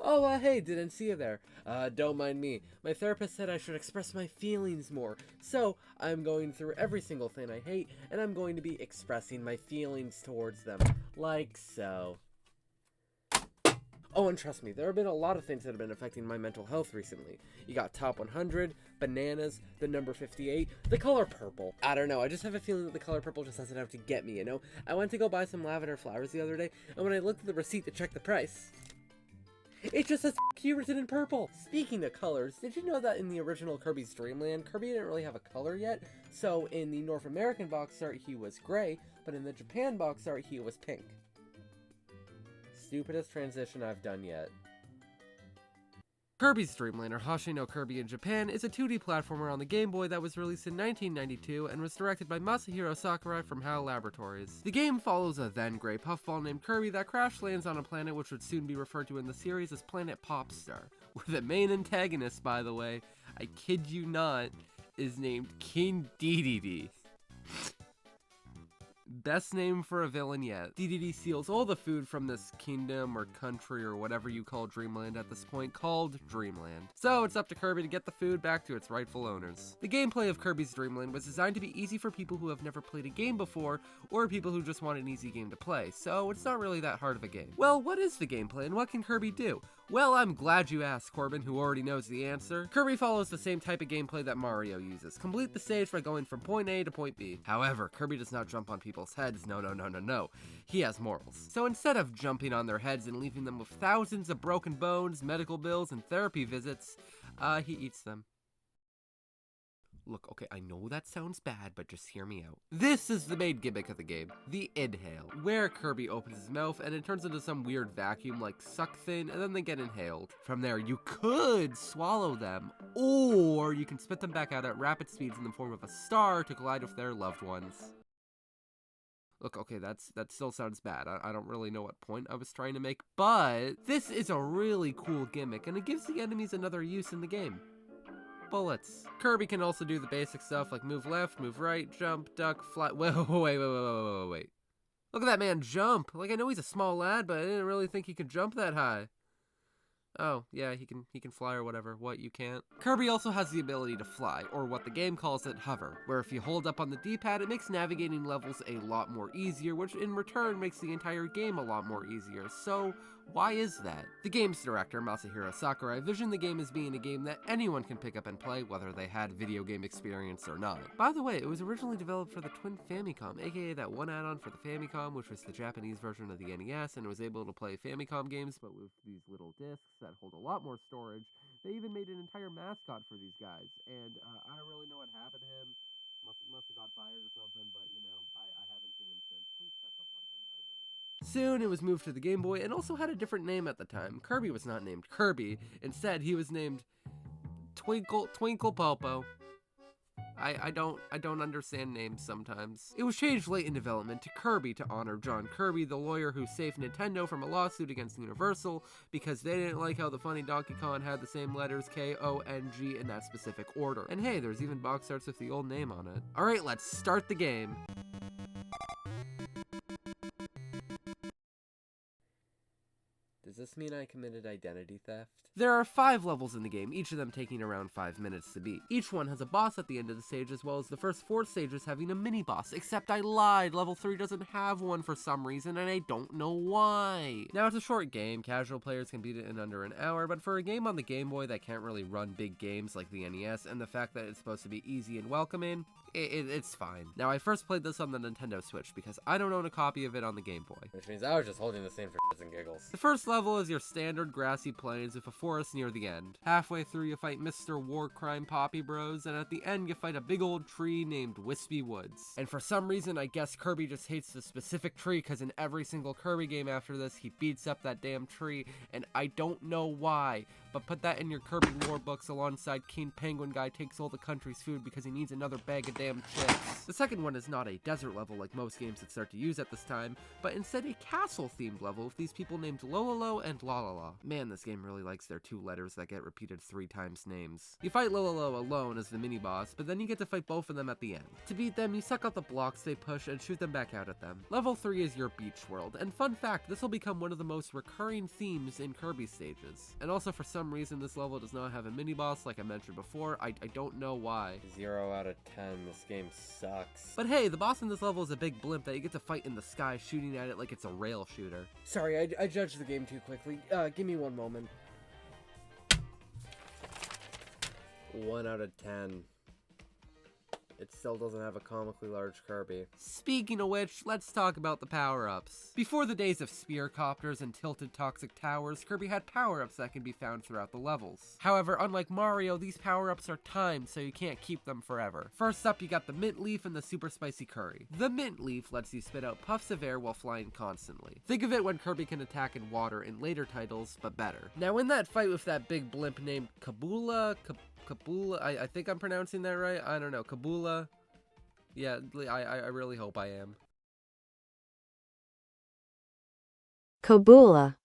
Oh, hey, didn't see you there. Don't mind me. My therapist said I should express my feelings more. So, I'm going through every single thing I hate, and I'm going to be expressing my feelings towards them. Like so. Oh, and trust me, there have been a lot of things that have been affecting my mental health recently. You got Top 100, Bananas, the number 58, the color purple. I don't know, I just have a feeling that the color purple just has it out to get me, you know? I went to go buy some lavender flowers the other day, and when I looked at the receipt to check the price, it just says you written in purple. Speaking of colors, did you know that in the original Kirby's Dreamland, Kirby didn't really have a color yet? So in the North American box art, he was gray, but in the Japan box art, he was pink. Stupidest transition I've done yet. Kirby's Dreamland, or Hashi no Kirby in Japan, is a 2D platformer on the Game Boy that was released in 1992 and was directed by Masahiro Sakurai from HAL Laboratories. The game follows a then-gray puffball named Kirby that crash lands on a planet which would soon be referred to in the series as Planet Popstar, where the main antagonist, by the way, I kid you not, is named King Dedede. Best name for a villain yet. Dedede steals all the food from this kingdom or country or whatever you call Dreamland at this point, called Dreamland. So it's up to Kirby to get the food back to its rightful owners. The gameplay of Kirby's Dreamland was designed to be easy for people who have never played a game before, or people who just want an easy game to play, so it's not really that hard of a game. Well, what is the gameplay and what can Kirby do? Well, I'm glad you asked, Corbin, who already knows the answer. Kirby follows the same type of gameplay that Mario uses. Complete the stage by going from point A to point B. However, Kirby does not jump on people's heads. No. He has morals. So instead of jumping on their heads and leaving them with thousands of broken bones, medical bills, and therapy visits, he eats them. Look, okay, I know that sounds bad, but just hear me out. This is the main gimmick of the game, the inhale, where Kirby opens his mouth and it turns into some weird vacuum like suck thing, and then they get inhaled. From there, you could swallow them, or you can spit them back out at rapid speeds in the form of a star to collide with their loved ones. Look, okay, that still sounds bad. I don't really know what point I was trying to make, but this is a really cool gimmick, and it gives the enemies another use in the game. Bullets. Kirby can also do the basic stuff like move left, move right, jump, duck, fly. Wait. Look at that man jump. Like, I know he's a small lad, but I didn't really think he could jump that high. Oh, yeah, he can fly or whatever. What, you can't? Kirby also has the ability to fly, or what the game calls it, hover, where if you hold up on the D-pad, it makes navigating levels a lot more easier, which in return makes the entire game a lot more easier. So, why is that? The game's director, Masahiro Sakurai, visioned the game as being a game that anyone can pick up and play, whether they had video game experience or not. By the way, it was originally developed for the Twin Famicom, aka that one add-on for the Famicom, which was the Japanese version of the NES, and it was able to play Famicom games, but with these little discs that hold a lot more storage. They even made an entire mascot for these guys, and I don't really know what happened to him. Must have got fired or something, but you know, I haven't seen him since. Please check up on him. Soon it was moved to the Game Boy and also had a different name at the time. Kirby was not named Kirby. Instead, he was named Twinkle Popo. I don't understand names sometimes. It was changed late in development to Kirby to honor John Kirby, the lawyer who saved Nintendo from a lawsuit against Universal because they didn't like how the funny Donkey Kong had the same letters K-O-N-G in that specific order. And hey, there's even box arts with the old name on it. Alright, let's start the game. Does this mean I committed identity theft? There are 5 levels in the game, each of them taking around 5 minutes to beat. Each one has a boss at the end of the stage, as well as the first 4 stages having a mini-boss, except I lied, level 3 doesn't have one for some reason, and I don't know why. Now, it's a short game, casual players can beat it in under an hour, but for a game on the Game Boy that can't really run big games like the NES, and the fact that it's supposed to be easy and welcoming, it's fine. Now, I first played this on the Nintendo Switch, because I don't own a copy of it on the Game Boy. Which means I was just holding this in for shits and giggles. The first level is your standard grassy plains with a forest near the end. Halfway through you fight Mr. War Crime Poppy Bros, and at the end you fight a big old tree named Wispy Woods. And for some reason I guess Kirby just hates the specific tree, because in every single Kirby game after this he beats up that damn tree, and I don't know why. but put that in your Kirby lore books alongside King Penguin Guy takes all the country's food because he needs another bag of damn chips. The second one is not a desert level like most games that start to use at this time, but instead a castle-themed level with these people named Lololo and Lalala. Man, this game really likes their 2 letters that get repeated 3 times names. You fight Lololo alone as the mini-boss, but then you get to fight both of them at the end. To beat them, you suck out the blocks they push and shoot them back out at them. Level 3 is your beach world, and fun fact, this will become one of the most recurring themes in Kirby stages. And also for some reason this level does not have a mini-boss like I mentioned before. I don't know why. 0 out of 10, this game sucks. But hey, the boss in this level is a big blimp that you get to fight in the sky shooting at it like it's a rail shooter. Sorry, I judged the game too quickly. Give me one moment. 1 out of 10. It still doesn't have a comically large Kirby. Speaking of which, let's talk about the power-ups. Before the days of spear copters and tilted toxic towers, Kirby had power-ups that can be found throughout the levels. However, unlike Mario, these power-ups are timed, so you can't keep them forever. First up, you got the Mint Leaf and the Super Spicy Curry. The Mint Leaf lets you spit out puffs of air while flying constantly. Think of it when Kirby can attack in water in later titles, but better. Now in that fight with that big blimp named Kabula, I think I'm pronouncing that right. I don't know. Kabula. Yeah, I really hope I am. Kabula.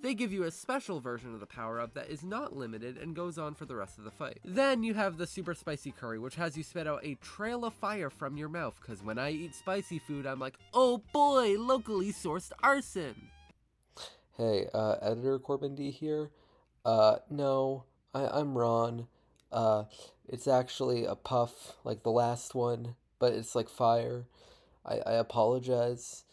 They give you a special version of the power-up that is not limited and goes on for the rest of the fight. Then you have the Super Spicy Curry, which has you spit out a trail of fire from your mouth, because when I eat spicy food, I'm like, oh boy, locally sourced arson. Hey, editor Corbin Dee here. No, I'm Ron. It's actually a puff, like the last one, but it's like fire. I apologize.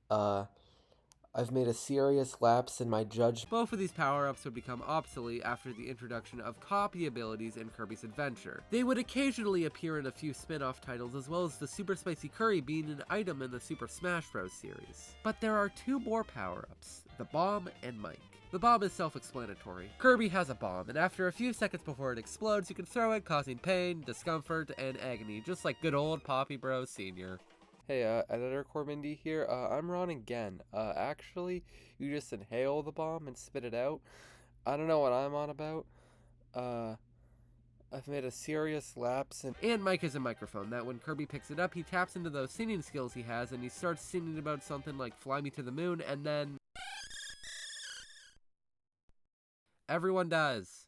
I've made a serious lapse in my judgment. Both of these power-ups would become obsolete after the introduction of copy abilities in Kirby's Adventure. They would occasionally appear in a few spin-off titles, as well as the Super Spicy Curry being an item in the Super Smash Bros. Series. But there are 2 more power-ups, the Bomb and Mike. The bomb is self-explanatory. Kirby has a bomb, and after a few seconds before it explodes, you can throw it, causing pain, discomfort, and agony, just like good old Poppy Bros Sr. Hey, editor Corbin Dee here. I'm Ron again. Actually, you just inhale the bomb and spit it out. I don't know what I'm on about. I've made a serious lapse in... And Mike is a microphone that when Kirby picks it up, he taps into those singing skills he has, and he starts singing about something like Fly Me to the Moon, and then... everyone dies.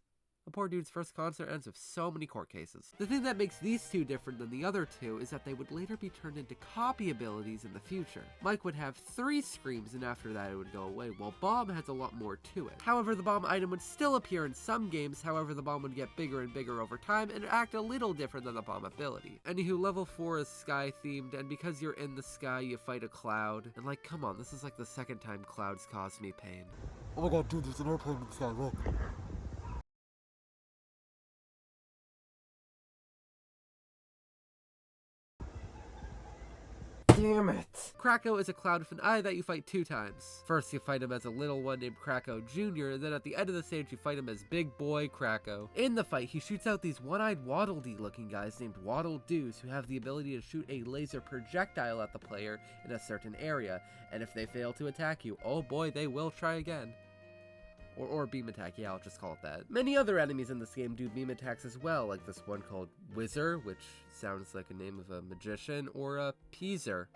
The poor dude's first concert ends with so many court cases. The thing that makes these 2 different than the other 2 is that they would later be turned into copy abilities in the future. Mike would have 3 screams and after that it would go away, while Bomb has a lot more to it. However, the Bomb item would still appear in some games, however the Bomb would get bigger and bigger over time and act a little different than the Bomb ability. Anywho, level 4 is sky themed, and because you're in the sky you fight a cloud. And like, come on, this is like the 2nd time clouds caused me pain. Oh my god, dude, there's an airplane in the sky, look. Damn it! Kracko is a cloud with an eye that you fight 2 times. First you fight him as a little one named Kracko Jr., then at the end of the stage you fight him as Big Boy Kracko. In the fight he shoots out these one-eyed Waddle Dee looking guys named Waddle Doos who have the ability to shoot a laser projectile at the player in a certain area, and if they fail to attack you, oh boy, they will try again. Or beam attack, yeah, I'll just call it that. Many other enemies in this game do beam attacks as well, like this one called Whizzer, which sounds like a name of a magician, or a Peaser.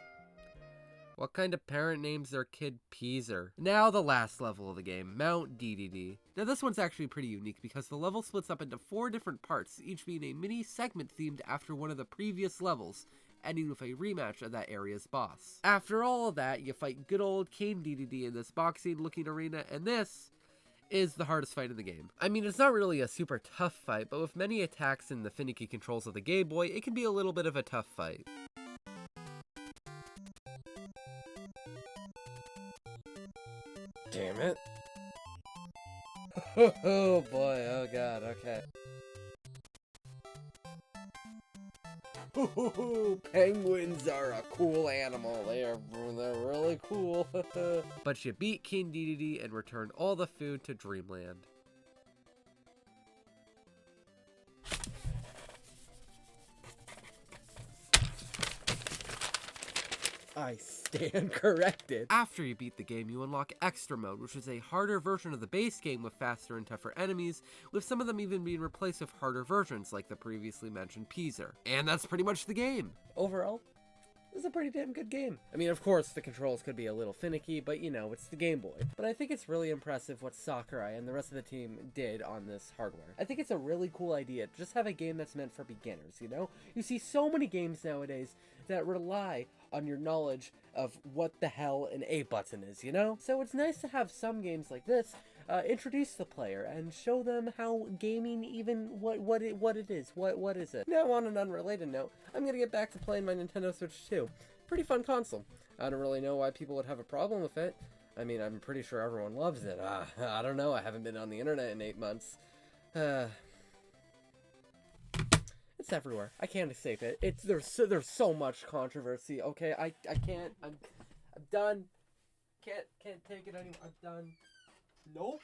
What kind of parent names their kid Peaser? Now the last level of the game, Mount Dedede. Now this one's actually pretty unique because the level splits up into 4 different parts, each being a mini segment themed after one of the previous levels, ending with a rematch of that area's boss. After all of that, you fight good old King Dedede in this boxing looking arena, and this is the hardest fight in the game. I mean, it's not really a super tough fight, but with many attacks and the finicky controls of the Game Boy, it can be a little bit of a tough fight. Damn it. Oh boy, oh god, okay. Penguins are a cool animal. They're really cool. But you beat King Dedede and return all the food to Dreamland. I stand corrected. After you beat the game, you unlock Extra Mode, which is a harder version of the base game with faster and tougher enemies, with some of them even being replaced with harder versions, like the previously mentioned Peaser. And that's pretty much the game. Overall, it's a pretty damn good game. I mean, of course, the controls could be a little finicky, but you know, it's the Game Boy. But I think it's really impressive what Sakurai and the rest of the team did on this hardware. I think it's a really cool idea to just have a game that's meant for beginners, you know? You see so many games nowadays that rely on your knowledge of what the hell an A button is, you know? So it's nice to have some games like this introduce the player and show them how gaming even what it is. What is it? Now, on an unrelated note, I'm gonna get back to playing my Nintendo Switch 2. Pretty fun console. I don't really know why people would have a problem with it. I mean, I'm pretty sure everyone loves it. I don't know. I haven't been on the internet in 8 months. It's everywhere. I can't escape it. There's so much controversy. Okay, I can't. I'm done. Can't take it anymore. I'm done. Nope.